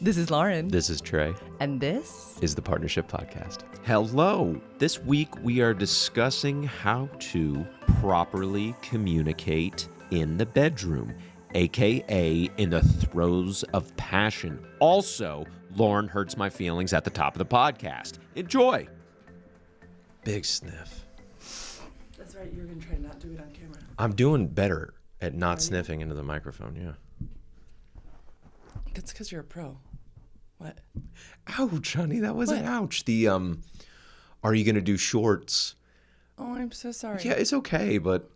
This is Lauren. This is Trey. And this is the Partnership Podcast. Hello. This week we are discussing how to properly communicate in the bedroom, aka in the throes of passion. Also, Lauren hurts my feelings at the top of the podcast. Enjoy. Big sniff. That's right. You're going to try to not do it on camera. I'm doing better at not sniffing into the microphone, yeah. That's because you're a pro. What? Ouch, honey. That was an ouch. The, are you going to do shorts? Oh, I'm so sorry. Yeah, it's okay, but...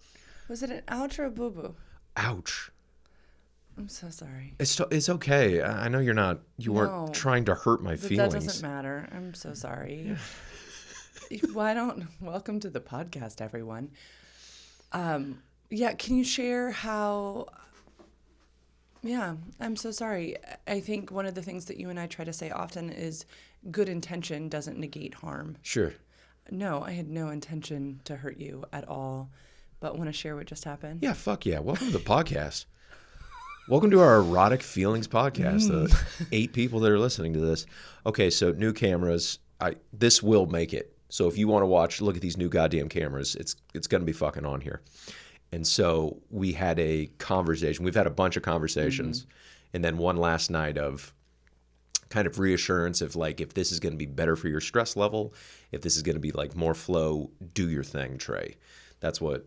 Was it an ouch or a boo-boo? Ouch. I'm so sorry. It's okay. I know you're not... You weren't trying to hurt my feelings. That doesn't matter. I'm so sorry. Why don't... Welcome to the podcast, everyone. Yeah, can you share how... Yeah, I'm so sorry. I think one of the things that you and I try to say often is good intention doesn't negate harm. Sure. No, I had no intention to hurt you at all, but want to share what just happened? Yeah, fuck yeah. Welcome to the podcast. Welcome to our Erotic Feelings podcast. The 8 people that are listening to this. Okay, so new cameras. This will make it. So if you want to look at these new goddamn cameras, it's going to be fucking on here. And so we had a conversation. We've had a bunch of conversations. And then one last night of kind of reassurance of like, if this is going to be better for your stress level, if this is going to be like more flow, do your thing, Trey. That's what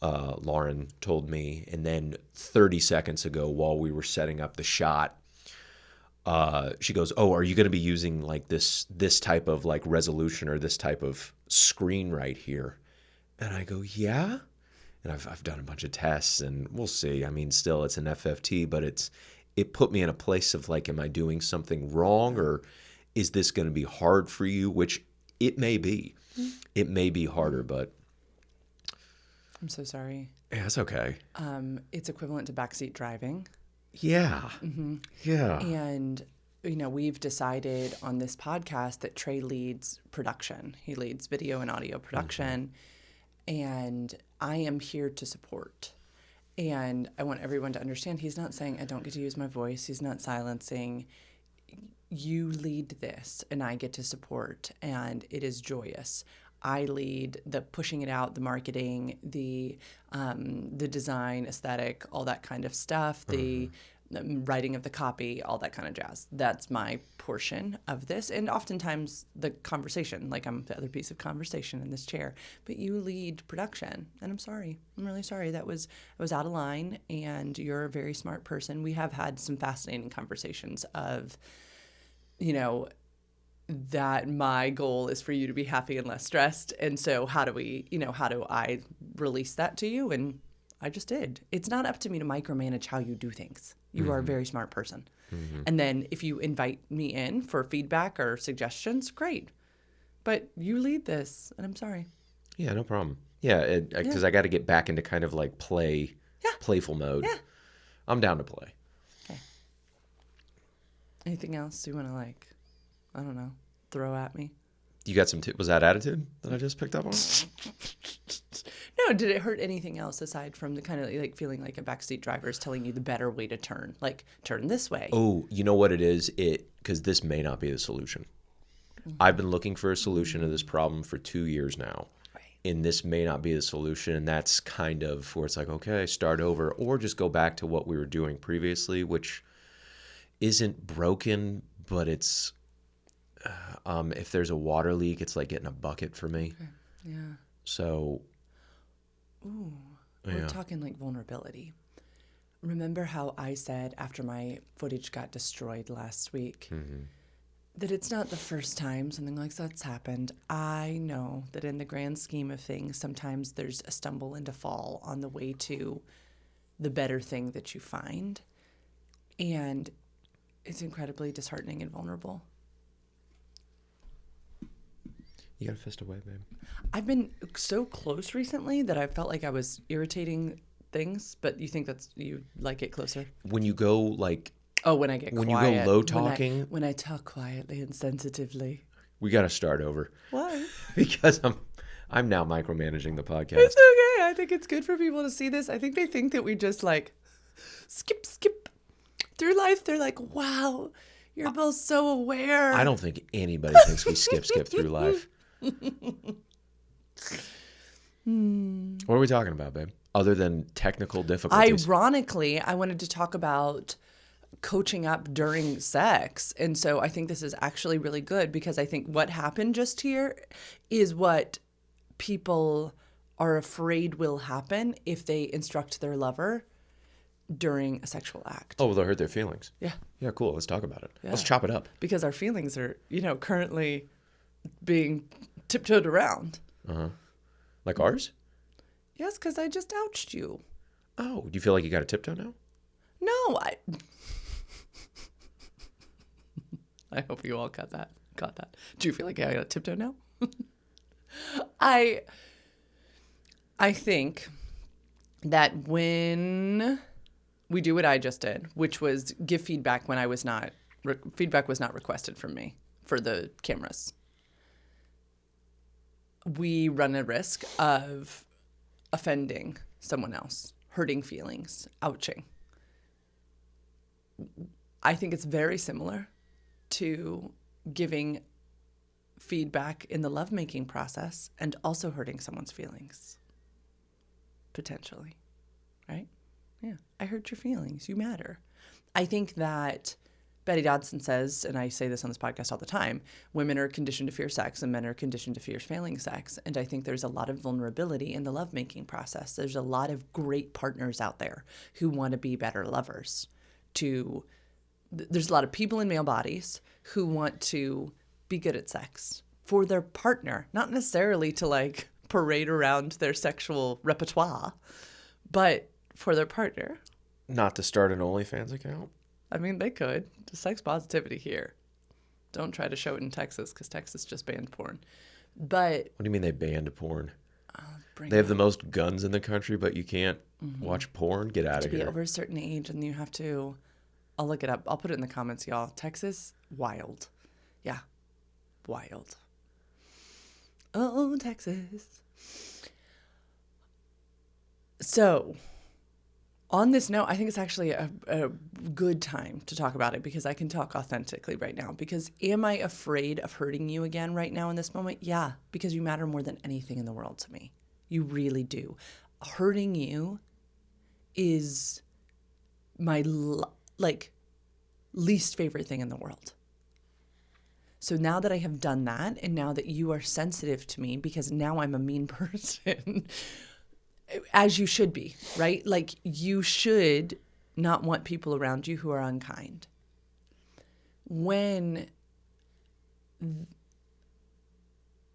Lauren told me. And then 30 seconds ago, while we were setting up the shot, she goes, oh, are you going to be using like this type of like resolution or this type of screen right here? And I go, yeah. And I've done a bunch of tests, and we'll see. I mean, still, it's an FFT, but it put me in a place of like, am I doing something wrong, or is this going to be hard for you? Which it may be. It may be harder, but I'm so sorry. Yeah, it's okay. It's equivalent to backseat driving. Yeah. Yeah. And we've decided on this podcast that Trey leads production. He leads video and audio production. And I am here to support. And I want everyone to understand he's not saying I don't get to use my voice. He's not silencing. You lead this and I get to support, and it is joyous. I lead the pushing it out, the marketing, the design, aesthetic, all that kind of stuff, the writing of the copy, all that kind of jazz. That's my portion of this. And oftentimes the conversation, like I'm the other piece of conversation in this chair, but you lead production. And I'm sorry. I'm really sorry. I was out of line, and you're a very smart person. We have had some fascinating conversations of, that my goal is for you to be happy and less stressed. And so how do I release that to you? And I just did. It's not up to me to micromanage how you do things. You are a very smart person. And then if you invite me in for feedback or suggestions, great. But you lead this, and I'm sorry. Yeah, no problem. Yeah, because I got to get back into kind of like playful mode. Yeah. I'm down to play. Okay. Anything else you want to I don't know, throw at me? You got some was that attitude that I just picked up on? No, did it hurt anything else aside from the kind of like feeling like a backseat driver is telling you the better way to turn, like turn this way? Oh, you know what it is? Because this may not be the solution. I've been looking for a solution to this problem for 2 years now. Right. And this may not be the solution. And that's kind of where it's like, okay, start over, or just go back to what we were doing previously, which isn't broken, but it's, if there's a water leak, it's like getting a bucket for me. Okay. Yeah. So... Ooh, we're talking like vulnerability. Remember how I said after my footage got destroyed last week that it's not the first time something like that's happened. I know that in the grand scheme of things, sometimes there's a stumble and a fall on the way to the better thing that you find. And it's incredibly disheartening and vulnerable. You got a fist away, babe. I've been so close recently that I felt like I was irritating things, but you think you like it closer? When you go like... Oh, when I get quiet. When you go low talking? When I talk quietly and sensitively. We got to start over. Why? Because I'm now micromanaging the podcast. It's okay. I think it's good for people to see this. I think they think that we just like skip through life. They're like, wow, You're both so aware. I don't think anybody thinks we skip through life. What are we talking about, babe? Other than technical difficulties. Ironically, I wanted to talk about coaching up during sex. And so I think this is actually really good because I think what happened just here is what people are afraid will happen if they instruct their lover during a sexual act. Oh, well, they'll hurt their feelings. Yeah. Yeah, cool. Let's talk about it. Yeah. Let's chop it up. Because our feelings are, currently being tiptoed around. Uh-huh. Like ours? Yes, because I just ouched you. Oh, do you feel like you got a tiptoe now? No, I hope you all got that. Do you feel like I got a tiptoe now? I think that when we do what I just did, which was give feedback when I was not, feedback was not requested from me for the cameras, we run a risk of offending someone else, hurting feelings, ouching. I think it's very similar to giving feedback in the lovemaking process and also hurting someone's feelings. Potentially, right? Yeah, I hurt your feelings. You matter. I think that Betty Dodson says, and I say this on this podcast all the time, women are conditioned to fear sex and men are conditioned to fear failing sex. And I think there's a lot of vulnerability in the lovemaking process. There's a lot of great partners out there who want to be better lovers. There's a lot of people in male bodies who want to be good at sex for their partner, not necessarily to like parade around their sexual repertoire, but for their partner. Not to start an OnlyFans account? I mean, they could. The sex positivity here. Don't try to show it in Texas because Texas just banned porn. But what do you mean they banned porn? They have the most guns in the country, but you can't watch porn? Get out of here. To be over a certain age, and you have to. I'll look it up. I'll put it in the comments, y'all. Texas, wild. Yeah, wild. Oh, Texas. So, on this note, I think it's actually a good time to talk about it because I can talk authentically right now. Because am I afraid of hurting you again right now in this moment? Yeah, because you matter more than anything in the world to me. You really do. Hurting you is my least favorite thing in the world. So now that I have done that, and now that you are sensitive to me, because now I'm a mean person, as you should be, right? Like you should not want people around you who are unkind. When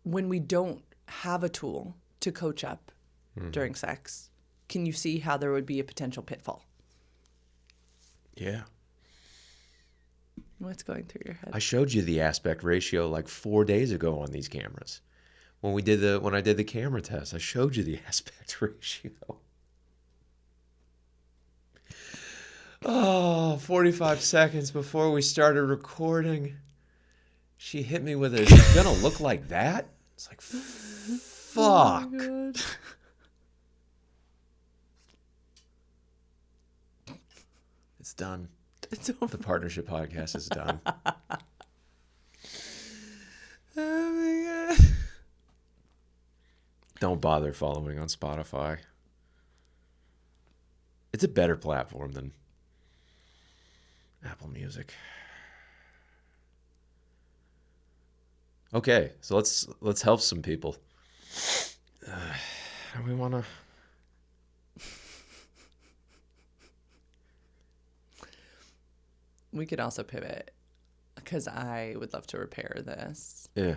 we don't have a tool to coach up during sex, can you see how there would be a potential pitfall? Yeah. What's going through your head? I showed you the aspect ratio like 4 days ago on these cameras. When I did the camera test, I showed you the aspect ratio. Oh, 45 seconds before we started recording, she hit me with a, "It's gonna look like that?" It's like, fuck. Oh my God. It's done. It's over. The Partnership Podcast is done. Oh my God. Don't bother following on Spotify. It's a better platform than Apple Music. Okay, so let's help some people. We want to. We could also pivot because I would love to repair this. Yeah.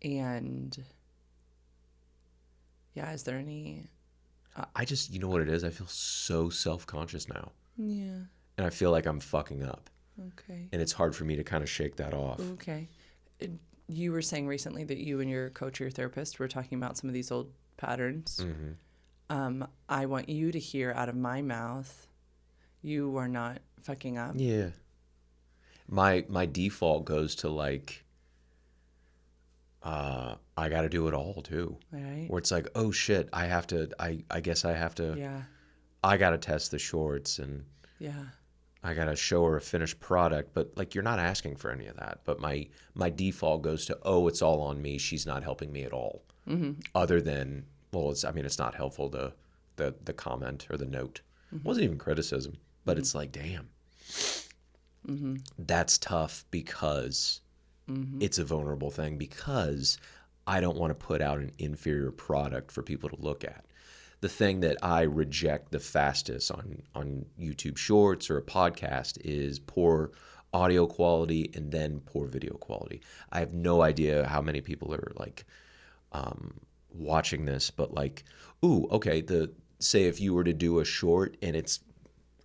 And yeah, is there any? I just, you know what it is? I feel so self-conscious now. Yeah. And I feel like I'm fucking up. Okay. And it's hard for me to kind of shake that off. Okay. You were saying recently that you and your coach or your therapist were talking about some of these old patterns. Mm-hmm. I want you to hear out of my mouth, you are not fucking up. Yeah. My default goes to like, I got to do it all too. Right. Where it's like, oh shit, I guess I have to. Yeah. I got to test the shorts and. Yeah. I gotta show her a finished product, but like you're not asking for any of that. But my default goes to, oh, it's all on me. She's not helping me at all. Other than, well, it's not helpful to the comment or the note. It wasn't even criticism, but it's like, damn, that's tough because it's a vulnerable thing, because I don't want to put out an inferior product for people to look at. The thing that I reject the fastest on YouTube Shorts or a podcast is poor audio quality and then poor video quality. I have no idea how many people are like watching this, but like, ooh, okay, say if you were to do a short and it's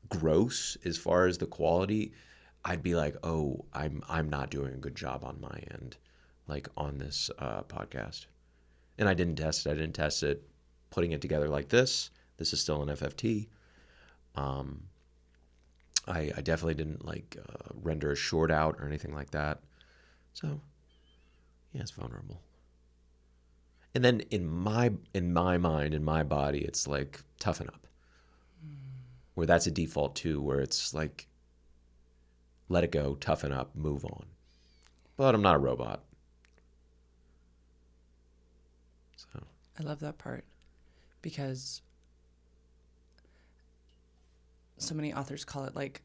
gross as far as the quality, I'd be like, oh, I'm not doing a good job on my end, like on this podcast. And I didn't test it. I didn't test it putting it together like this. This is still an FFT. I definitely didn't like render a short out or anything like that. So yeah, it's vulnerable. And then in my mind, in my body, it's like toughen up. Where that's a default too, where it's like let it go, toughen up, move on. But I'm not a robot. So I love that part because so many authors call it like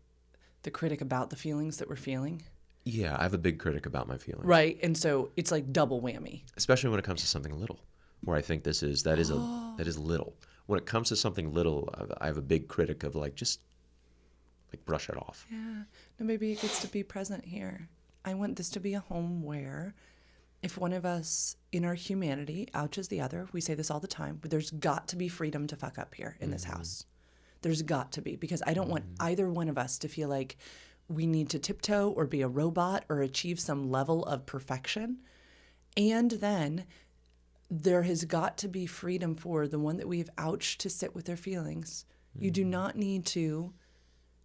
the critic about the feelings that we're feeling. yeah, I have a big critic about my feelings. Right. And so it's like double whammy. Especially when it comes to something little, where I think that is little. When it comes to something little, I have a big critic of like, just like brush it off. Yeah. No, maybe it gets to be present here. I want this to be a home where if one of us in our humanity ouches the other, we say this all the time, but there's got to be freedom to fuck up here in this house. There's got to be, because I don't want either one of us to feel like we need to tiptoe or be a robot or achieve some level of perfection. And then there has got to be freedom for the one that we've ouched to sit with their feelings. You do not need to.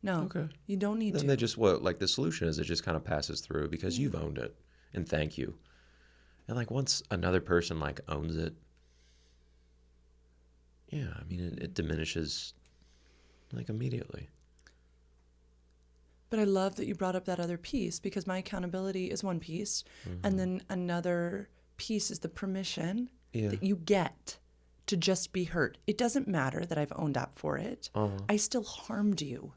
No, Okay. you don't need Then to. they just, what, like the solution is it just kind of passes through because you've owned it, and thank you. And like once another person like owns it, yeah, I mean it diminishes like immediately. But I love that you brought up that other piece, because my accountability is one piece. And then another piece is the permission that you get to just be hurt. It doesn't matter that I've owned up for it. I still harmed you.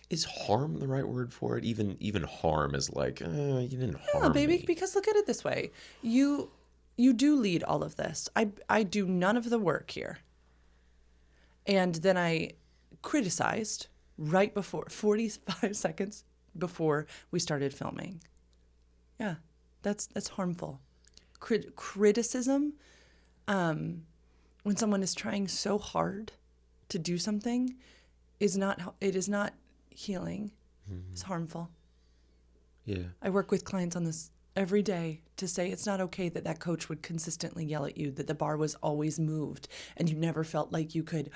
Is harm the right word for it? Even harm is like, you didn't harm Yeah, baby, me. because look at it this way. You do lead all of this. I do none of the work here. And then I criticized right before, 45 seconds before we started filming. Yeah, that's harmful. Criticism, when someone is trying so hard to do something, is not healing. It's harmful. Yeah. I work with clients on this every day to say it's not okay that that coach would consistently yell at you, that the bar was always moved and you never felt like you could.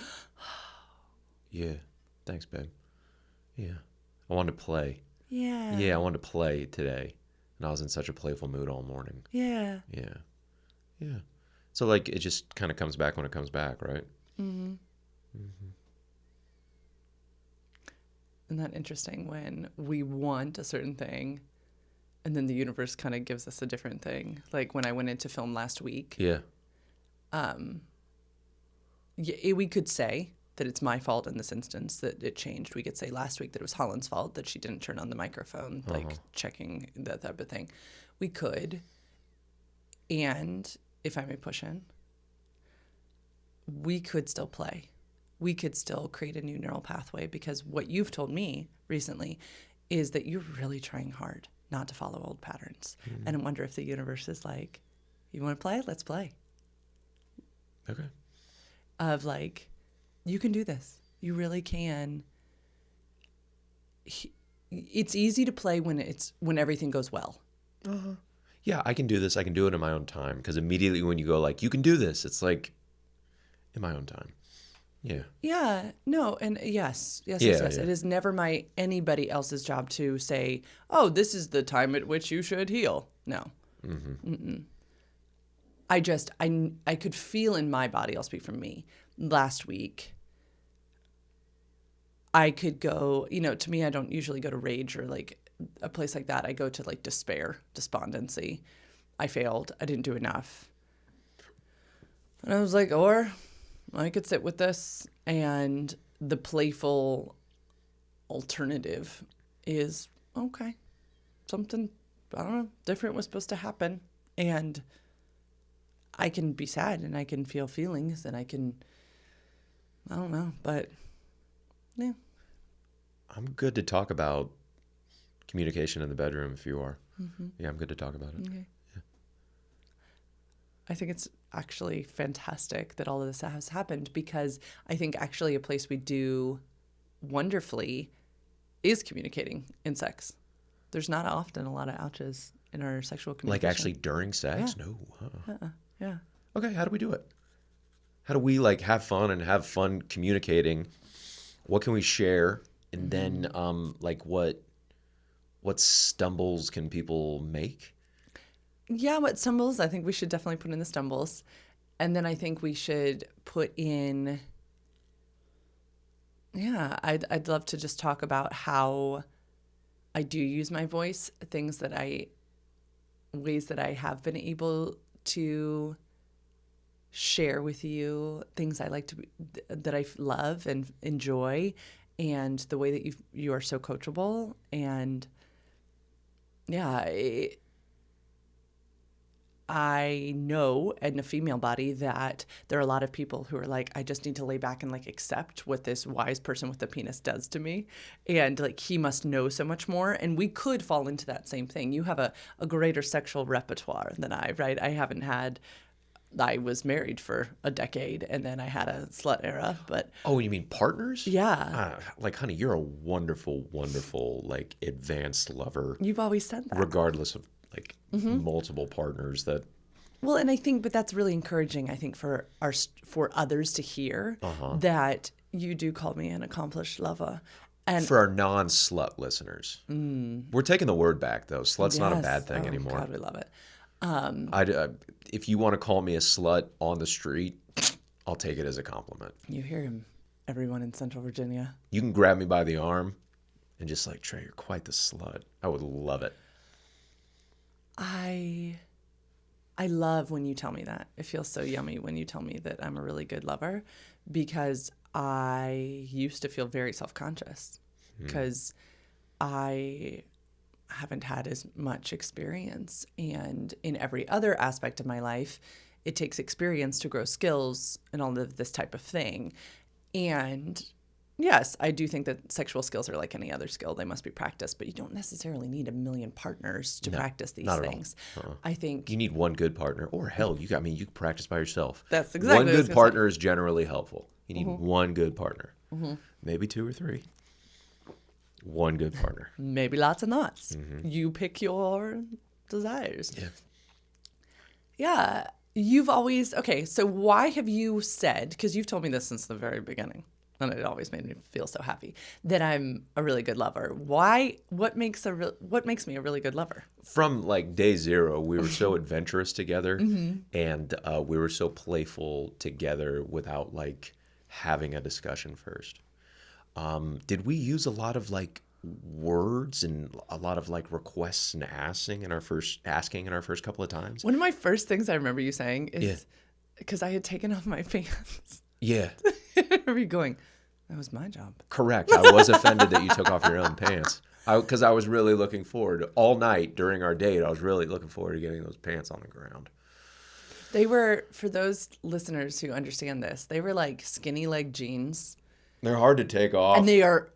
Yeah. Thanks, babe. Yeah. I wanted to play. Yeah. Yeah, I wanted to play today. And I was in such a playful mood all morning. Yeah. Yeah. Yeah. So like it just kind of comes back when it comes back, right? Isn't that interesting when we want a certain thing and then the universe kind of gives us a different thing? Like when I went into film last week, Yeah. we could say that it's my fault in this instance that it changed. We could say last week that it was Holland's fault that she didn't turn on the microphone, like checking that type of thing. We could. And if I may push in, we could still play. We could still create a new neural pathway, because what you've told me recently is that you're really trying hard not to follow old patterns. And I wonder if the universe is like, you want to play? Let's play. Okay. Of like, you can do this. You really can. It's easy to play when everything goes well. Yeah, I can do this. I can do it in my own time. Because immediately when you go like, you can do this, it's like, in my own time. Yeah. Yeah, no, and yes. Yeah. It is never anybody else's job to say, oh, this is the time at which you should heal. No. I could feel in my body, I'll speak from me, last week, I could go, to me, I don't usually go to rage or like a place like that. I go to like despair, despondency. I failed. I didn't do enough. And I was like, or I could sit with this. And the playful alternative is, okay, something, I don't know, different was supposed to happen. And I can be sad and I can feel feelings and I don't know, but yeah. I'm good to talk about communication in the bedroom if you are. Mm-hmm. Yeah, I'm good to talk about it. Okay. Yeah. I think it's actually fantastic that all of this has happened, because I think actually a place we do wonderfully is communicating in sex. There's not often a lot of ouches in our sexual communication. Like actually during sex? Yeah. No. Huh. Yeah. Okay, how do we do it? How do we like have fun communicating? What can we share? And then like what stumbles can people make? Yeah, what stumbles? I think we should definitely put in the stumbles. And then I think we should put in, I'd love to just talk about how I do use my voice, ways that I have been able to share with you things I like that I love and enjoy, and the way that you are so coachable. And yeah, I know in a female body that there are a lot of people who are like, I just need to lay back and like accept what this wise person with the penis does to me. And like, he must know so much more. And we could fall into that same thing. You have a greater sexual repertoire than I, right? I was married for a decade and then I had a slut era, but. Oh, you mean partners? Yeah. Like, honey, you're a wonderful, wonderful, like advanced lover. You've always said that. Regardless of like multiple partners that. Well, and I think, but that's really encouraging, I think, for others to hear that you do call me an accomplished lover. And for our non-slut listeners, we're taking the word back though. Slut's not a bad thing anymore. God, we love it. If you want to call me a slut on the street, I'll take it as a compliment. You hear him, everyone in Central Virginia. You can grab me by the arm and just like, Trey, you're quite the slut. I would love it. I love when you tell me that. It feels so yummy when you tell me that I'm a really good lover, because I used to feel very self-conscious because I haven't had as much experience. And in every other aspect of my life, it takes experience to grow skills and all of this type of thing. And yes, I do think that sexual skills are like any other skill. They must be practiced, but you don't necessarily need a million partners to practice these things. I think you need one good partner, or hell, you can practice by yourself. That's exactly one good partner is generally helpful. You need one good partner, maybe 2 or 3. One good partner, maybe lots and lots. You pick your desires. Yeah. You've always, okay, so why have you said, because you've told me this since the very beginning, and it always made me feel so happy, that I'm a really good lover. Why? What makes me a really good lover? From like day zero, we were so adventurous together, and we were so playful together without like having a discussion first. Did we use a lot of like words and a lot of like requests and asking in our first couple of times? One of my first things I remember you saying is, because I had taken off my pants. Yeah. I remember you going, that was my job. Correct. I was offended that you took off your own pants. Because I was really looking forward all night during our date. I was really looking forward to getting those pants on the ground. They were, for those listeners who understand this, they were like skinny leg jeans. They're hard to take off. And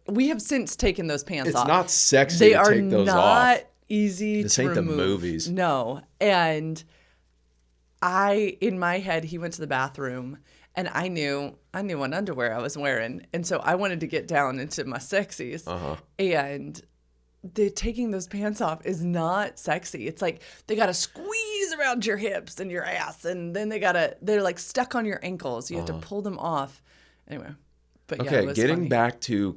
we have since taken those pants off. It's not sexy to take those off. They are not easy this to remove. This ain't the movies. No. And in my head, he went to the bathroom. And I knew what underwear I was wearing. And so I wanted to get down into my sexies. And taking those pants off is not sexy. It's like they got to squeeze around your hips and your ass. And then they're like stuck on your ankles. You have to pull them off. Anyway. But okay, yeah, getting funny. Back to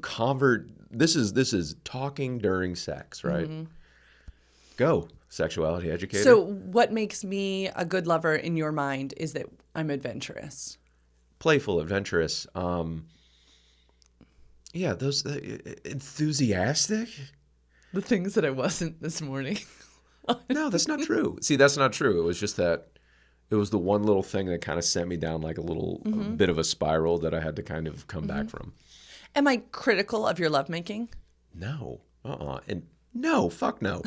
this is talking during sex, right? Go, sexuality educator. So what makes me a good lover in your mind is that I'm adventurous. Playful, adventurous. Yeah, those enthusiastic? The things that I wasn't this morning. No, that's not true. See, that's not true. It was just that it was the one little thing that kind of sent me down like a bit of a spiral that I had to kind of come back from. Am I critical of your lovemaking? No. And no, fuck no.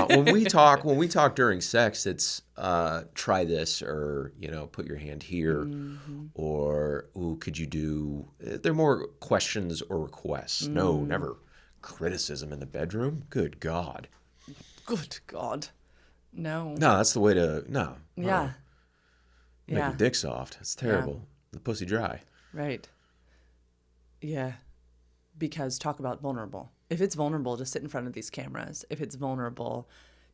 When we talk during sex, it's try this, or put your hand here, or ooh, could you do? They're more questions or requests. No, never criticism in the bedroom. Good God. Good God. No. No, that's the way to no. Yeah. Make your dick soft. It's terrible. The pussy dry. Right. Yeah. Because talk about vulnerable. If it's vulnerable to sit in front of these cameras, if it's vulnerable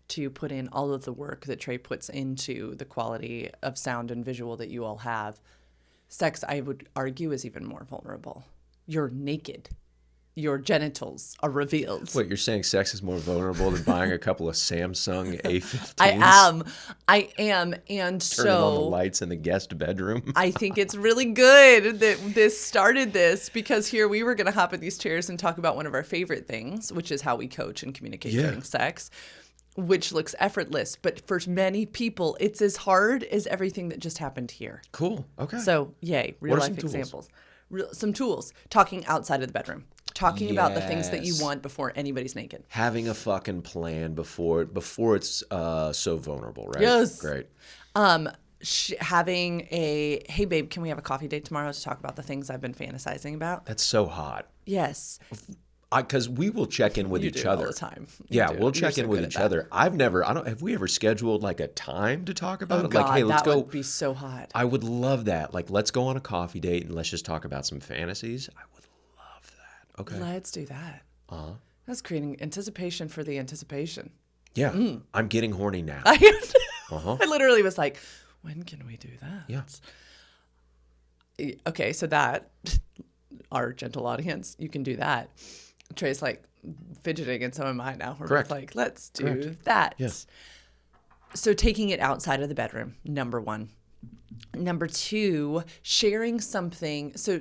to put in all of the work that Trey puts into the quality of sound and visual that you all have, sex, I would argue, is even more vulnerable. You're naked. Your genitals are revealed. Wait, you're saying sex is more vulnerable than buying a couple of Samsung A15s? I am. And Turning on the lights in the guest bedroom. I think it's really good that this started this, because here we were going to hop in these chairs and talk about one of our favorite things, which is how we coach and communicate during sex, which looks effortless. But for many people, it's as hard as everything that just happened here. Cool. Okay. So, yay. Real life examples. Some tools. Talking outside of the bedroom. Talking about the things that you want before anybody's naked. Having a fucking plan before it's so vulnerable, right? Yes. Great. Having a, hey babe, can we have a coffee date tomorrow to talk about the things I've been fantasizing about? That's so hot. Yes. Because we will check in with each other all the time. We'll check in with each other. Have we ever scheduled like a time to talk about it? God, like, hey, let's go. That would be so hot. I would love that. Like, let's go on a coffee date and let's just talk about some fantasies. I would love that. Okay. Let's do that. That's creating anticipation for the anticipation. Yeah. I'm getting horny now. I literally was like, when can we do that? Yeah. Okay, so that, our gentle audience, you can do that. Trey's like fidgeting, and so am I now. We're both like, let's do that. Yes. So taking it outside of the bedroom, number one. Number two, sharing something. So,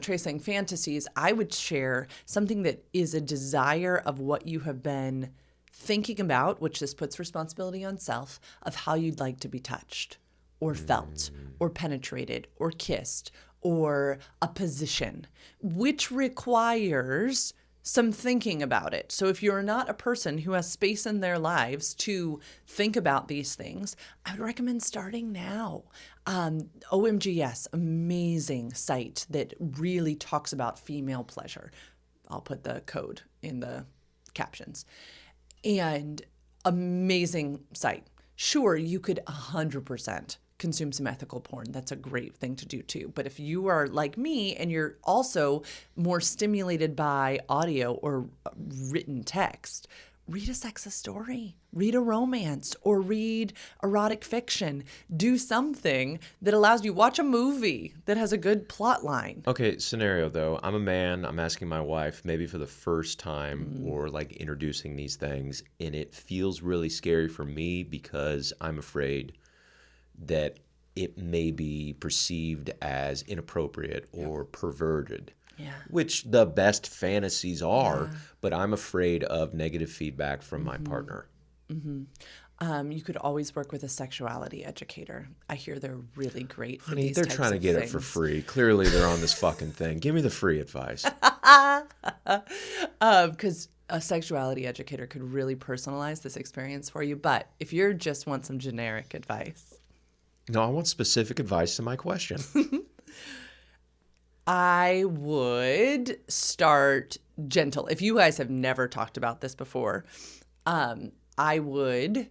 Trey's saying fantasies. I would share something that is a desire of what you have been thinking about, which this puts responsibility on self, of how you'd like to be touched or felt or penetrated or kissed or a position, which requires some thinking about it. So if you're not a person who has space in their lives to think about these things, I would recommend starting now. OMGS, amazing site that really talks about female pleasure. I'll put the code in the captions. And amazing site. Sure, you could 100% consume some ethical porn. That's a great thing to do too. But if you are like me and you're also more stimulated by audio or written text, read a sexist story, read a romance, or read erotic fiction. Do something that allows you, watch a movie that has a good plot line. Okay, scenario though. I'm a man. I'm asking my wife maybe for the first time or like introducing these things. And it feels really scary for me because I'm afraid that it may be perceived as inappropriate or perverted. Yeah. Which the best fantasies are, but I'm afraid of negative feedback from my partner. You could always work with a sexuality educator. I hear they're really great for Honey, these they're types trying to of get things. it for free. Clearly, they're on this fucking thing. Give me the free advice. Because a sexuality educator could really personalize this experience for you. But if you just want some generic advice, No, I want specific advice to my question. I would start gentle. If you guys have never talked about this before, I would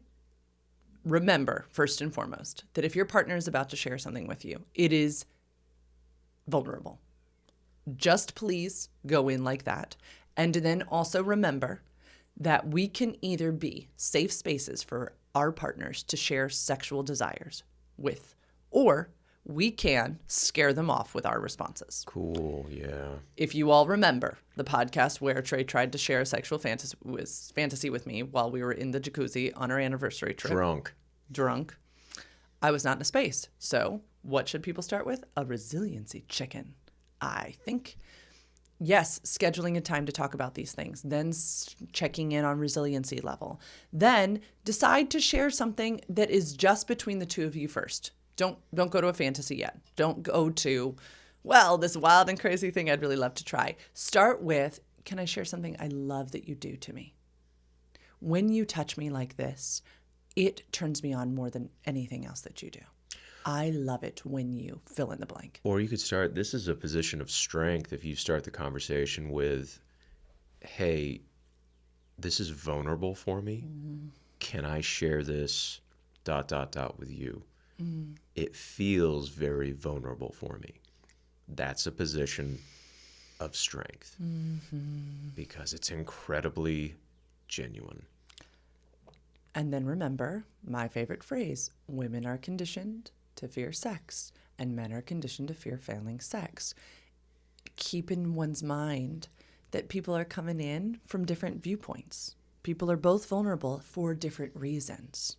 remember, first and foremost, that if your partner is about to share something with you, it is vulnerable. Just please go in like that. And then also remember that we can either be safe spaces for our partners to share sexual desires with, or we can scare them off with our responses. Cool, yeah. If you all remember the podcast where Trey tried to share a sexual fantasy with me while we were in the jacuzzi on our anniversary trip. Drunk. I was not in a space. So what should people start with? A resiliency chicken, I think. Yes, scheduling a time to talk about these things, then checking in on resiliency level. Then decide to share something that is just between the two of you first. Don't go to a fantasy yet. Don't go to, well, this wild and crazy thing I'd really love to try. Start with, can I share something I love that you do to me? When you touch me like this, it turns me on more than anything else that you do. I love it when you fill in the blank. Or you could start, this is a position of strength if you start the conversation with, hey, this is vulnerable for me. Mm-hmm. Can I share this ... with you? Mm. It feels very vulnerable for me. That's a position of strength because it's incredibly genuine. And then remember my favorite phrase, women are conditioned to fear sex and men are conditioned to fear failing sex. Keep in one's mind that people are coming in from different viewpoints. People are both vulnerable for different reasons.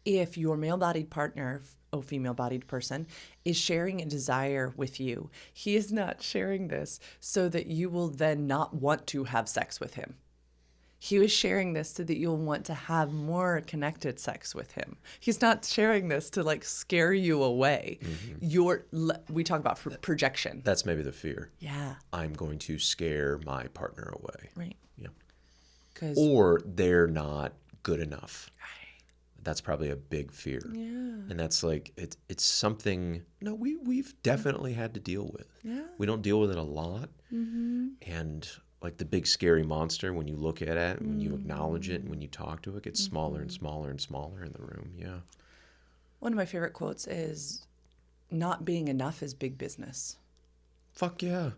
If your male-bodied partner or female-bodied person is sharing a desire with you, he is not sharing this so that you will then not want to have sex with him. He was sharing this so that you'll want to have more connected sex with him. He's not sharing this to like scare you away. Mm-hmm. We talk about projection. That's maybe the fear. Yeah. I'm going to scare my partner away. Right. Yeah. Or they're not good enough. Right. That's probably a big fear. Yeah. And that's like, it's something, we've definitely had to deal with. Yeah. We don't deal with it a lot. Mm-hmm. And like the big scary monster, when you look at it, when you acknowledge it, and when you talk to it, gets smaller and smaller and smaller in the room. Yeah. One of my favorite quotes is, not being enough is big business. Fuck yeah.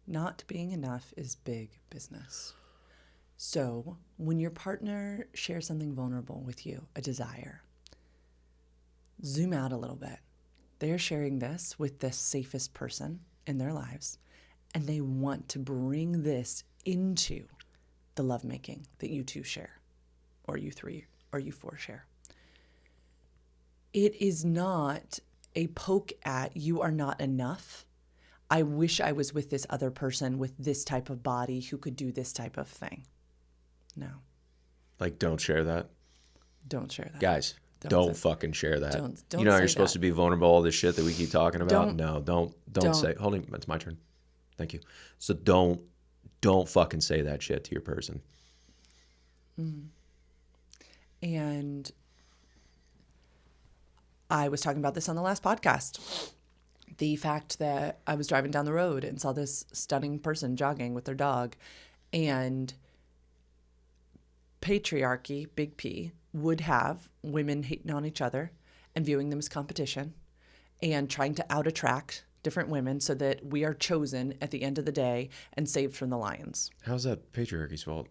Not being enough is big business. So when your partner shares something vulnerable with you, a desire, zoom out a little bit. They're sharing this with the safest person in their lives, and they want to bring this into the lovemaking that you two share, or you three, or you four share. It is not a poke at, you are not enough. I wish I was with this other person with this type of body who could do this type of thing. No. Like, don't share that. Don't share that. Guys, don't fucking share that. Don't you know how you're say supposed that. to be vulnerable, all this shit that we keep talking about? Don't say, hold on, it's my turn. Thank you. So don't fucking say that shit to your person. And I was talking about this on the last podcast. The fact that I was driving down the road and saw this stunning person jogging with their dog, and patriarchy, big P, would have women hating on each other and viewing them as competition and trying to out-attract different women so that we are chosen at the end of the day and saved from the lions. How's that patriarchy's fault?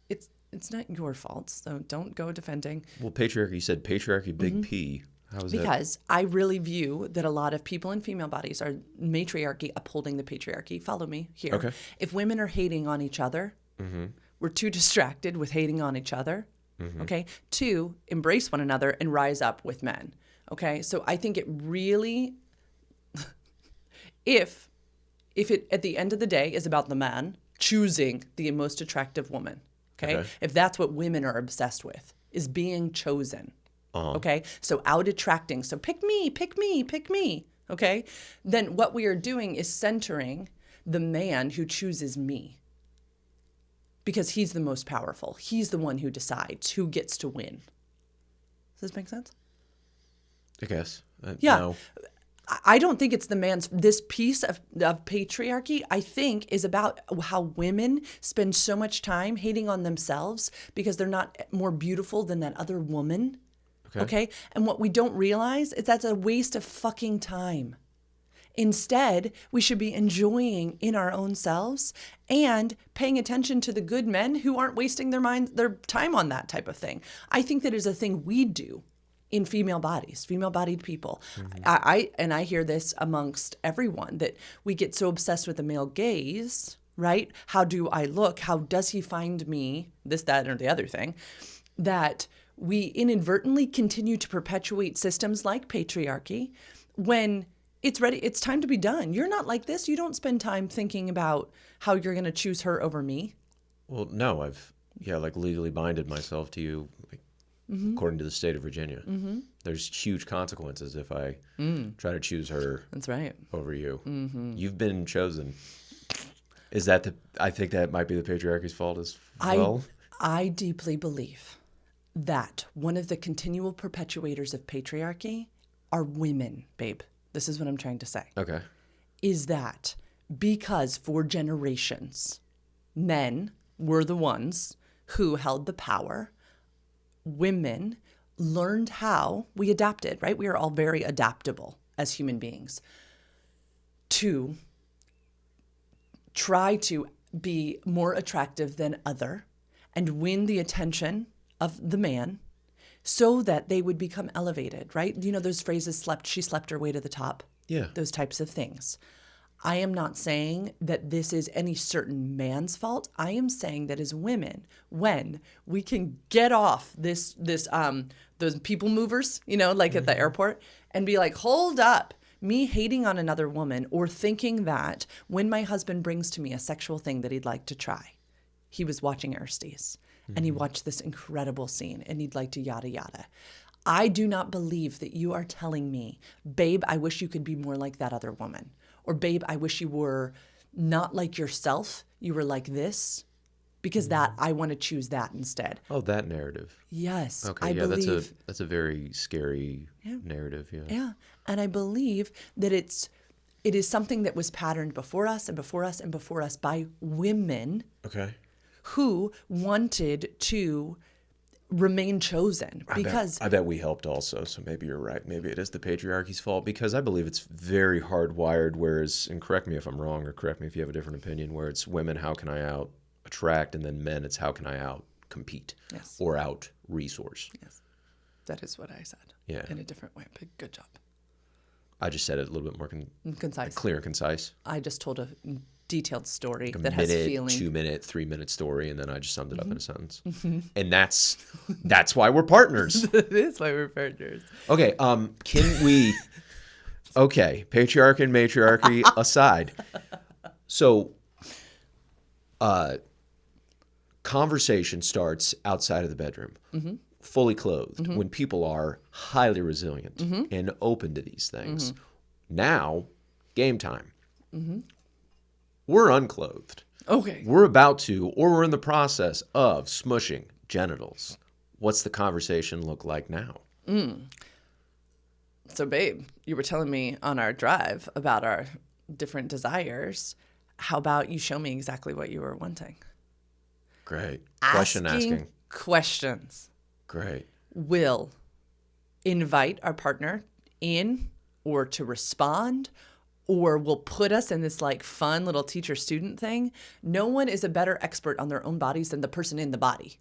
It's not your fault, so don't go defending. Well, patriarchy said patriarchy, big P. How is that? Because I really view that a lot of people in female bodies are matriarchy upholding the patriarchy. Follow me here. Okay. If women are hating on each other, we're too distracted with hating on each other. Okay. 2, embrace one another and rise up with men. Okay. So I think it really, if it at the end of the day is about the man choosing the most attractive woman, okay? If that's what women are obsessed with, is being chosen. Okay, so out attracting. So pick me, okay? Then what we are doing is centering the man who chooses me because he's the most powerful. He's the one who decides who gets to win. Does this make sense? I guess. Yeah. No. I don't think it's the man's, this piece of patriarchy, I think, is about how women spend so much time hating on themselves because they're not more beautiful than that other woman. Okay? And what we don't realize is that's a waste of fucking time. Instead, we should be enjoying in our own selves and paying attention to the good men who aren't wasting their time on that type of thing. I think that is a thing we do in female bodies, female-bodied people. I hear this amongst everyone, that we get so obsessed with the male gaze, right? How do I look? How does he find me? This, that, or the other thing. That we inadvertently continue to perpetuate systems like patriarchy, when it's ready, it's time to be done. You're not like this. You don't spend time thinking about how you're going to choose her over me. Well, no, I've like legally binded myself to you, like, according to the state of Virginia. There's huge consequences if I try to choose her. That's right. Over you. You've been chosen. Is that I think that might be the patriarchy's fault as well. I deeply believe that one of the continual perpetuators of patriarchy are women, babe. This is what I'm trying to say. Okay. Is that because for generations, men were the ones who held the power. Women learned how, we adapted, right? We are all very adaptable as human beings, to try to be more attractive than other and win the attention of the man so that they would become elevated, right? You know, those phrases, she slept her way to the top. Yeah. Those types of things. I am not saying that this is any certain man's fault. I am saying that as women, when we can get off those people movers, you know, like at the airport, and be like, hold up, me hating on another woman or thinking that when my husband brings to me a sexual thing that he'd like to try, he was watching Aristides and he watched this incredible scene and he'd like to yada yada. I do not believe that you are telling me, babe, I wish you could be more like that other woman. Or, babe, I wish you were not like yourself. You were like this. Because that, I want to choose that instead. Oh, that narrative. Yes. Okay, I believe, that's a very scary narrative, yeah. Yeah. And I believe that it is something that was patterned before us and before us and before us by women who wanted to remain chosen. Because I bet we helped also, so maybe you're right. Maybe it is the patriarchy's fault, because I believe it's very hardwired, whereas, and correct me if I'm wrong, or correct me if you have a different opinion, where it's women, how can I out attract, and then men, it's how can I out compete or out resource. Yes, that is what I said. Yeah, in a different way. But good job. I just said it a little bit more concise, clear and concise. I just told a detailed story like that has feeling. 2-minute, 3-minute story, and then I just summed it up in a sentence. And that's why we're partners. That is why we're partners. Okay, can we? Okay, patriarchy and matriarchy aside, so. Conversation starts outside of the bedroom, fully clothed, when people are highly resilient and open to these things. Now, game time. We're unclothed. Okay. We're about to, or we're in the process of smushing genitals. What's the conversation look like now? So, babe, you were telling me on our drive about our different desires. How about you show me exactly what you were wanting? Great. Asking questions. Great. Will invite our partner in or to respond, or will put us in this like fun little teacher-student thing. No one is a better expert on their own bodies than the person in the body.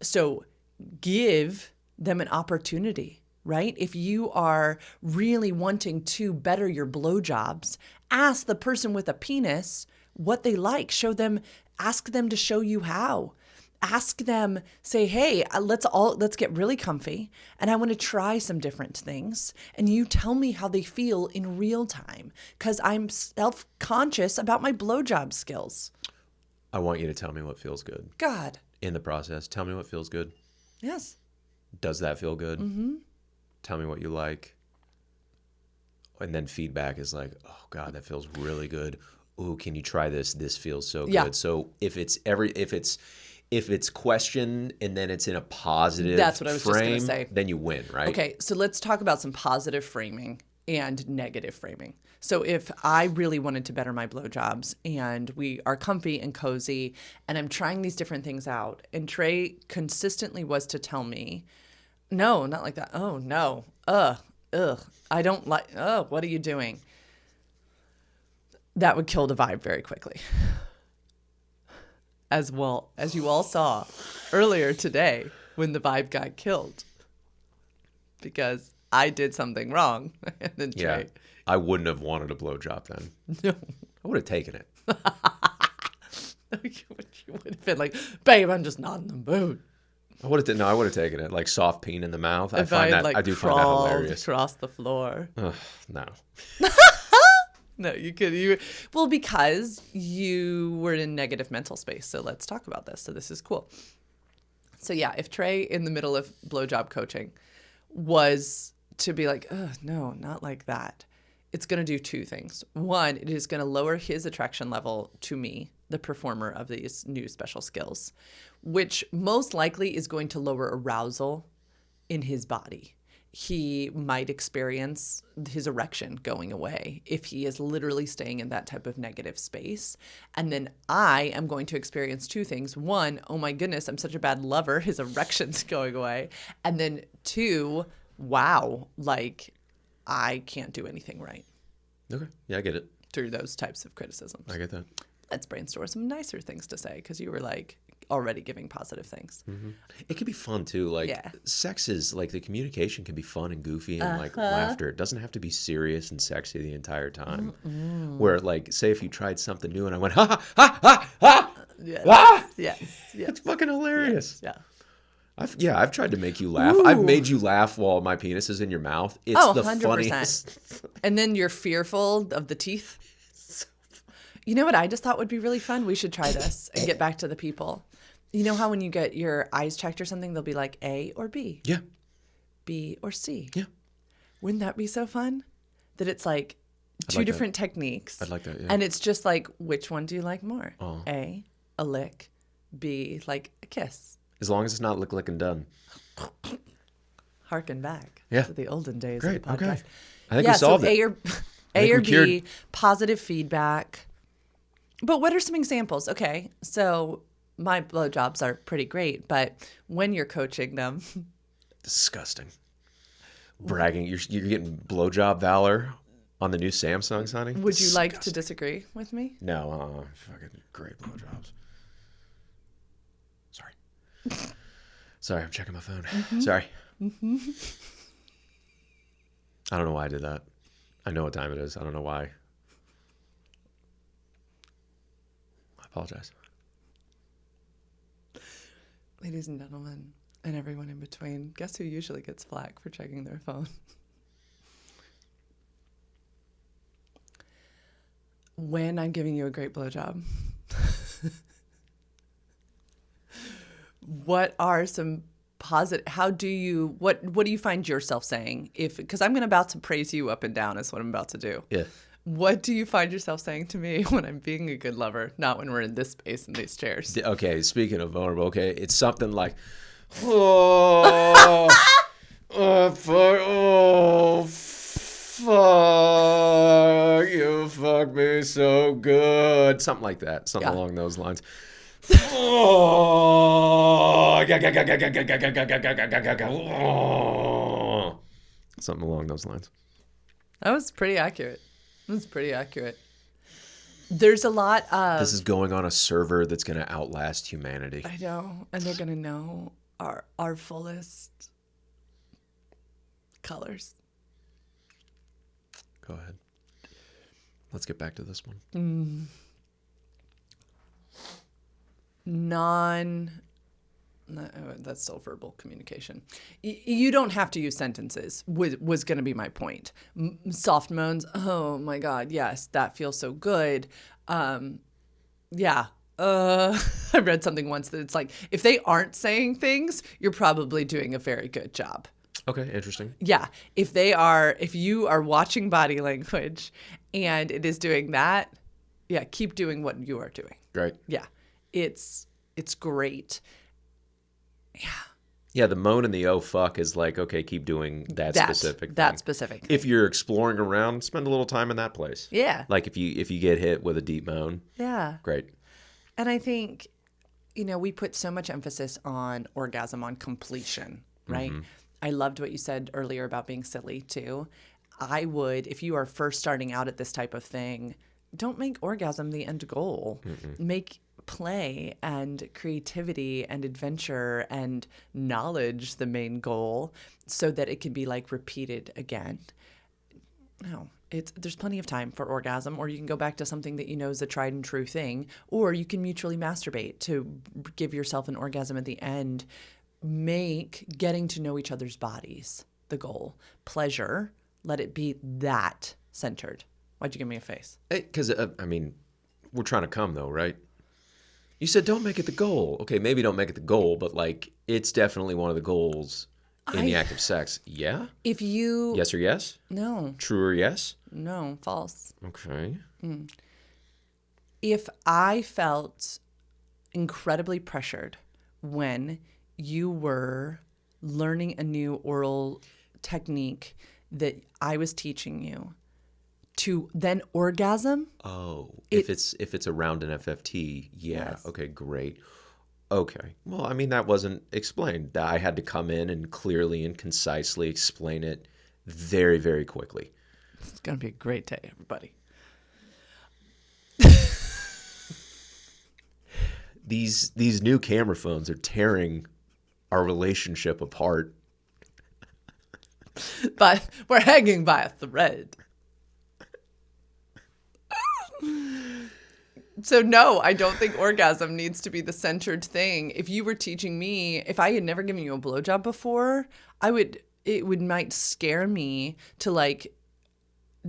So give them an opportunity, right? If you are really wanting to better your blowjobs, ask the person with a penis what they like. Ask them to show you how. Ask them, say, hey, let's get really comfy, and I want to try some different things, and you tell me how they feel in real time, because I'm self-conscious about my blowjob skills. I want you to tell me what feels good. God. In the process, tell me what feels good. Yes. Does that feel good? Tell me what you like. And then feedback is like, oh God, that feels really good. Ooh, can you try this? This feels so good. So if it's question and then it's in a positive That's what I was frame, just going to say. Then you win, right? Okay, so let's talk about some positive framing and negative framing. So if I really wanted to better my blowjobs and we are comfy and cozy and I'm trying these different things out, and Trey consistently was to tell me, no, not like that. Oh, no. I don't like, what are you doing? That would kill the vibe very quickly. As well as you all saw earlier today when the vibe got killed. Because I did something wrong. And then Trey. I wouldn't have wanted a blowjob then. No. I would have taken it. You would have been like, babe, I'm just not in the mood. I would have taken it like soft peen in the mouth. I If I find that like I do find that crawled hilarious. across the floor. Ugh, no. No, you could. Well, because you were in negative mental space. So let's talk about this. So this is cool. So yeah, if Trey in the middle of blowjob coaching was to be like, oh, no, not like that, it's going to do two things. One, it is going to lower his attraction level to me, the performer of these new special skills, which most likely is going to lower arousal in his body. He might experience his erection going away if he is literally staying in that type of negative space. And then I am going to experience two things. One, oh my goodness, I'm such a bad lover. His erection's going away. And then two, wow, like I can't do anything right. Okay. Yeah, I get it. Through those types of criticisms. I get that. Let's brainstorm some nicer things to say because you were like already giving positive things. Mm-hmm. It can be fun too. Like sex is like the communication can be fun and goofy and like laughter. It doesn't have to be serious and sexy the entire time. Where like say if you tried something new and I went ha ha ha ha ha. Yes. Ah! Yes. It's fucking hilarious. Yeah. I've tried to make you laugh. Ooh. I've made you laugh while my penis is in your mouth. It's the 100%. funniest. And then you're fearful of the teeth. You know what I just thought would be really fun? We should try this and get back to the people. You know how when you get your eyes checked or something, they'll be like A or B? Yeah. B or C? Yeah. Wouldn't that be so fun? That it's like two different techniques. I'd like that, yeah. And it's just like, which one do you like more? Oh. A, a lick. B, like a kiss. As long as it's not lick and done. Harken back to the olden days Great. of the podcast. Okay. I think we solved it. A or B, positive feedback. But what are some examples? Okay, so my blowjobs are pretty great, but when you're coaching them... Disgusting. Bragging. You're getting blowjob valor on the new Samsungs, honey? Would you like to disagree with me? No, fucking great blowjobs. Sorry. Sorry, I'm checking my phone. Mm-hmm. Sorry. Mm-hmm. I don't know why I did that. I know what time it is. I don't know why. I apologize. Ladies and gentlemen, and everyone in between, guess who usually gets flack for checking their phone? When I'm giving you a great blowjob. What are some positive, what do you find yourself saying? Because I'm about to praise you up and down is what I'm about to do. Yeah. What do you find yourself saying to me when I'm being a good lover? Not when we're in this space in these chairs. Okay, speaking of vulnerable, okay, it's something like, oh, fuck, you fuck me so good. Something like that. Something along those lines. Something along those lines. That was pretty accurate. There's a lot of... This is going on a server that's going to outlast humanity. I know. And they're going to know our fullest colors. Go ahead. Let's get back to this one. That's still verbal communication. You don't have to use sentences was going to be my point. Soft moans. Oh my God. Yes. That feels so good. Yeah. I read something once that it's like, if they aren't saying things, you're probably doing a very good job. Okay. Interesting. Yeah. If you are watching body language and it is doing that, yeah, keep doing what you are doing. Right. Yeah. It's great. Yeah. Yeah, the moan and the oh fuck is like, okay, keep doing that specific thing. That specific thing. If you're exploring around, spend a little time in that place. Yeah. Like if you get hit with a deep moan. Yeah. Great. And I think, we put so much emphasis on orgasm, on completion, right? Mm-hmm. I loved what you said earlier about being silly too. I would, if you are first starting out at this type of thing, don't make orgasm the end goal. Mm-mm. Make play and creativity and adventure and knowledge the main goal so that it can be like repeated again. No, there's plenty of time for orgasm, or you can go back to something that you know is a tried and true thing, or you can mutually masturbate to give yourself an orgasm at the end. make getting to know each other's bodies the goal. Pleasure, let it be that centered. Why'd you give me a face? Because, I mean, we're trying to come, though, right? You said don't make it the goal. Okay, maybe don't make it the goal, but, like, it's definitely one of the goals in the act of sex. Yeah? If you... Yes or yes? No. True or yes? No, false. Okay. If I felt incredibly pressured when you were learning a new oral technique that I was teaching you to then orgasm. Oh, if it's around an FFT, yeah. Yes. Okay, great. Okay. Well, I mean, that wasn't explained. I had to come in and clearly and concisely explain it very, very quickly. It's going to be a great day, everybody. These new camera phones are tearing our relationship apart. But we're hanging by a thread. So no, I don't think orgasm needs to be the centered thing. If you were teaching me, if I had never given you a blowjob before, it might scare me to like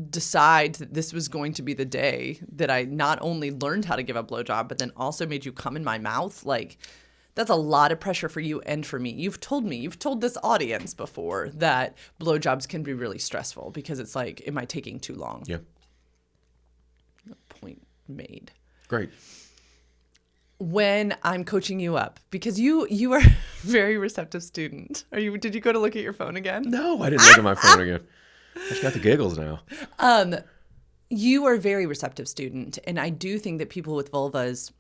decide that this was going to be the day that I not only learned how to give a blowjob, but then also made you come in my mouth. Like, that's a lot of pressure for you and for me. You've told this audience before that blowjobs can be really stressful because it's like, am I taking too long? Yeah. Point made. Great. When I'm coaching you up, because you are a very receptive student. Did you go to look at your phone again? No, I didn't look at my phone again. I just got the giggles now. You are a very receptive student, and I do think that people with vulvas,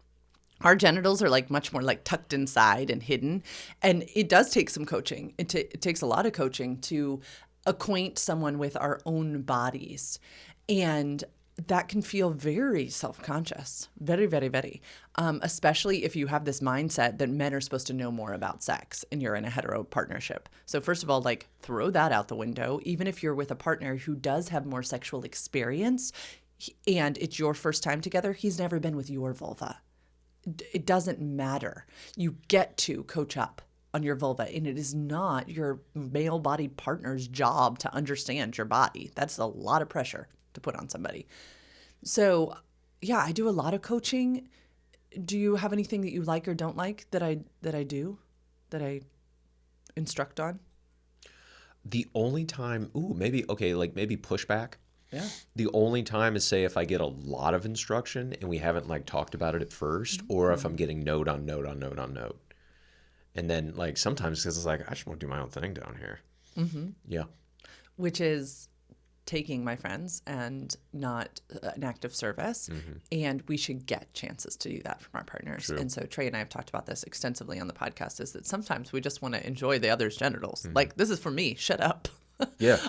our genitals are like much more like tucked inside and hidden, and it does take some coaching. It takes a lot of coaching to acquaint someone with our own bodies, and that can feel very self-conscious, very, very, very, especially if you have this mindset that men are supposed to know more about sex and you're in a hetero partnership. So first of all, like throw that out the window. Even if you're with a partner who does have more sexual experience and it's your first time together, he's never been with your vulva. It doesn't matter. You get to coach up on your vulva, and it is not your male body partner's job to understand your body. That's a lot of pressure to put on somebody. So yeah, I do a lot of coaching. Do you have anything that you like or don't like that I instruct on? The only time, maybe pushback. Yeah. The only time is, say, if I get a lot of instruction and we haven't like talked about it at first, or if I'm getting note on note on note on note. And then like sometimes because it's like, I just want to do my own thing down here. Mm-hmm. Yeah. Which is taking, my friends, and not an act of service. Mm-hmm. And we should get chances to do that from our partners. True. And so Trey and I have talked about this extensively on the podcast, is that sometimes we just want to enjoy the other's genitals. Mm-hmm. Like, this is for me. Shut up. Yeah.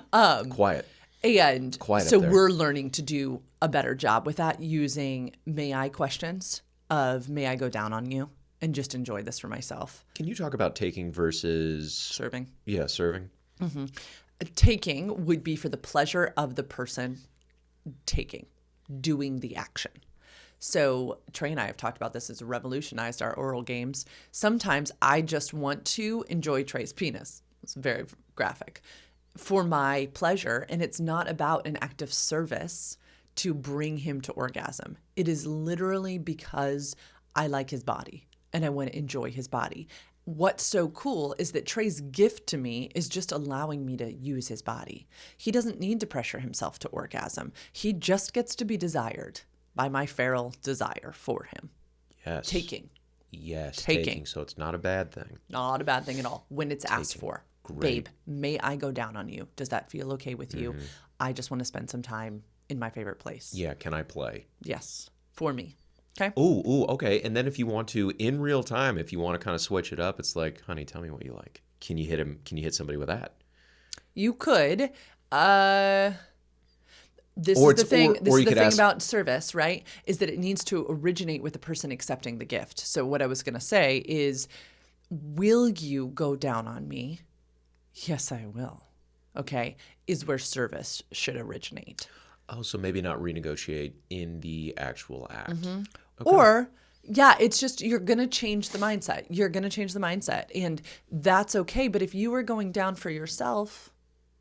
Quiet. And quiet so we're learning to do a better job with that using may I questions of may I go down on you and just enjoy this for myself. Can you talk about taking versus serving? Yeah, serving. Mm-hmm. Taking would be for the pleasure of the person taking, doing the action. So Trey and I have talked about this as revolutionized our oral games. Sometimes I just want to enjoy Trey's penis. It's very graphic. For my pleasure, and it's not about an act of service to bring him to orgasm. It is literally because I like his body and I want to enjoy his body. What's so cool is that Trey's gift to me is just allowing me to use his body. He doesn't need to pressure himself to orgasm. He just gets to be desired by my feral desire for him. Yes. Taking. Yes, taking. So it's not a bad thing. Not a bad thing at all when it's Taking. asked for. Great. Babe, may I go down on you? Does that feel okay with you? I just want to spend some time in my favorite place. Yeah, can I play? Yes, for me. Okay. Okay. And then if you want to, in real time, if you want to kind of switch it up, it's like, honey, tell me what you like. Can you hit him? Can you hit somebody with that? You could. This is the thing about service, right? Is that it needs to originate with the person accepting the gift. So what I was going to say is, will you go down on me? Yes, I will. Okay. Is where service should originate. Oh, so maybe not renegotiate in the actual act. Mm-hmm. Okay. Or Yeah, it's just you're going to change the mindset. You're going to change the mindset. And that's okay. But if you were going down for yourself,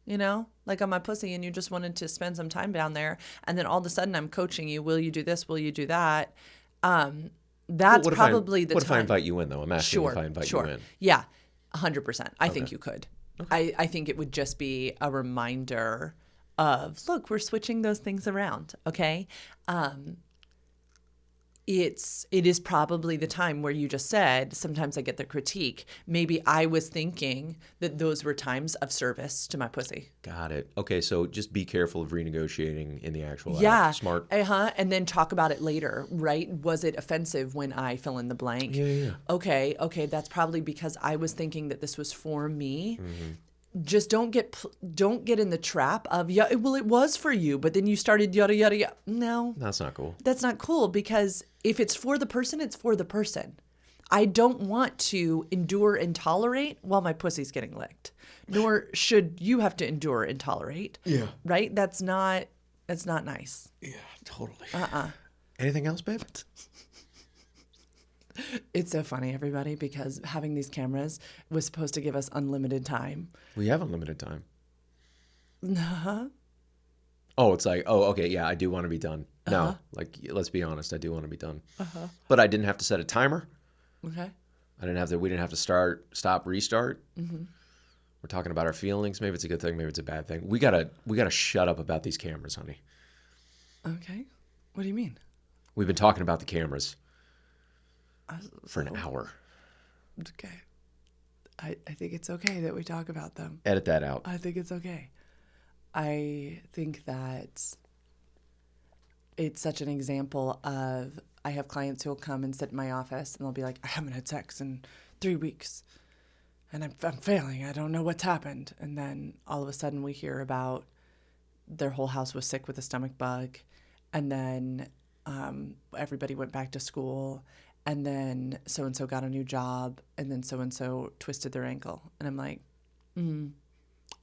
like on my pussy, and you just wanted to spend some time down there, and then all of a sudden I'm coaching you, will you do this? Will you do that? That's probably the time. What if I invite you in, though? I'm asking if I invite you in. Yeah, 100%. I think you could. Okay. I think it would just be a reminder of, look, we're switching those things around, okay? It is probably the time where you just said, sometimes I get the critique. Maybe I was thinking that those were times of service to my pussy. Got it. Okay, so just be careful of renegotiating in the actual Yeah. act. Smart. And then talk about it later, right? Was it offensive when I fill in the blank? Yeah. Okay, that's probably because I was thinking that this was for me. Just don't get in the trap of, yeah, well, it was for you, but then you started yada, yada, yada. No. That's not cool. That's not cool, because if it's for the person, it's for the person. I don't want to endure and tolerate while my pussy's getting licked. Nor should you have to endure and tolerate. Yeah. Right? That's not nice. Yeah, totally. Anything else, babe? It's so funny, everybody, because having these cameras was supposed to give us unlimited time. We have unlimited time. Uh-huh. Oh, it's like, oh, okay, yeah, I do want to be done. No, like, let's be honest, I do want to be done. But I didn't have to set a timer. Okay. We didn't have to stop, restart. We're talking about our feelings. Maybe it's a good thing, maybe it's a bad thing. We gotta shut up about these cameras, honey. Okay. What do you mean? We've been talking about the cameras for an hour. Okay. I think it's okay that we talk about them. Edit that out. I think it's okay. I think that it's such an example of, I have clients who will come and sit in my office and they'll be like, I haven't had sex in 3 weeks and I'm failing. I don't know what's happened. And then all of a sudden we hear about their whole house was sick with a stomach bug. And then everybody went back to school. And then so-and-so got a new job, and then so-and-so twisted their ankle. And I'm like, you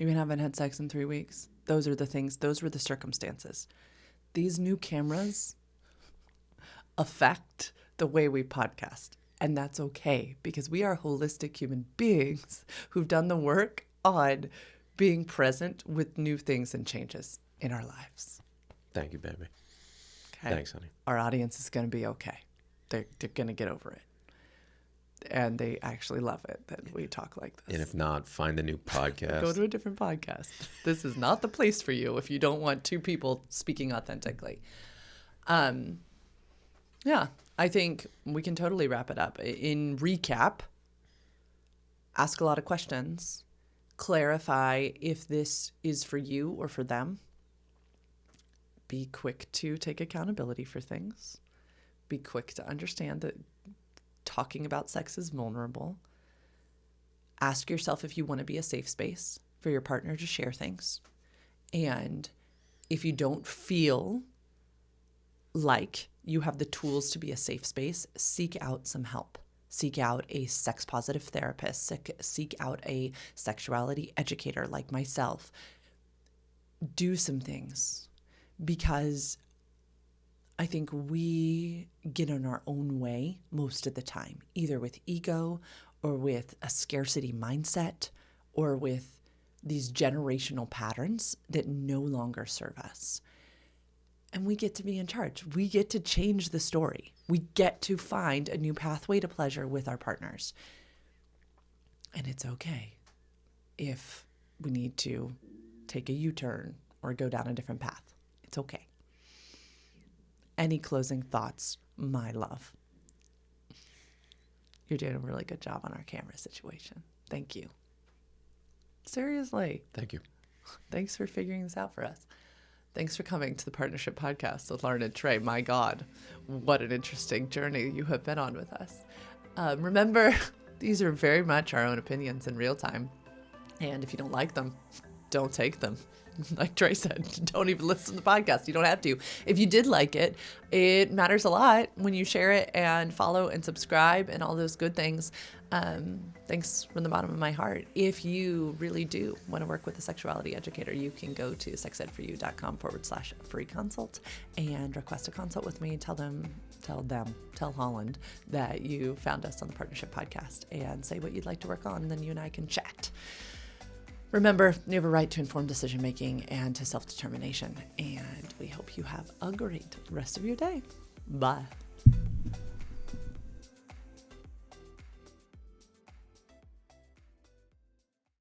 haven't had sex in 3 weeks. Those are the things, those were the circumstances. These new cameras affect the way we podcast. And that's okay, because we are holistic human beings who've done the work on being present with new things and changes in our lives. Thank you, baby. Okay. Thanks, honey. Our audience is going to be okay. They're going to get over it. And they actually love it that we talk like this. And if not, find a new podcast. Go to a different podcast. This is not the place for you if you don't want two people speaking authentically. Yeah, I think we can totally wrap it up. In recap, ask a lot of questions. Clarify if this is for you or for them. Be quick to take accountability for things. Be quick to understand that talking about sex is vulnerable. Ask yourself if you want to be a safe space for your partner to share things. And if you don't feel like you have the tools to be a safe space, seek out some help. Seek out a sex positive therapist. Seek out a sexuality educator like myself. Do some things, because I think we get in our own way most of the time, either with ego or with a scarcity mindset or with these generational patterns that no longer serve us. And we get to be in charge. We get to change the story. We get to find a new pathway to pleasure with our partners. And it's okay if we need to take a U-turn or go down a different path. It's okay. Any closing thoughts, my love? You're doing a really good job on our camera situation. Thank you. Seriously. Thank you. Thanks for figuring this out for us. Thanks for coming to the Partnership Podcast with Lauren and Trey. My God, what an interesting journey you have been on with us. Remember, these are very much our own opinions in real time. And if you don't like them, don't take them. Like Trey said, don't even listen to the podcast. You don't have to. If you did like it, it matters a lot when you share it and follow and subscribe and all those good things. Thanks from the bottom of my heart. If you really do want to work with a sexuality educator, you can go to sexedforyou.com/free consult and request a consult with me. Tell them tell Holland that you found us on the Partnership Podcast and say what you'd like to work on, and then you and I can chat. Remember, you have a right to informed decision-making and to self-determination, and we hope you have a great rest of your day. Bye.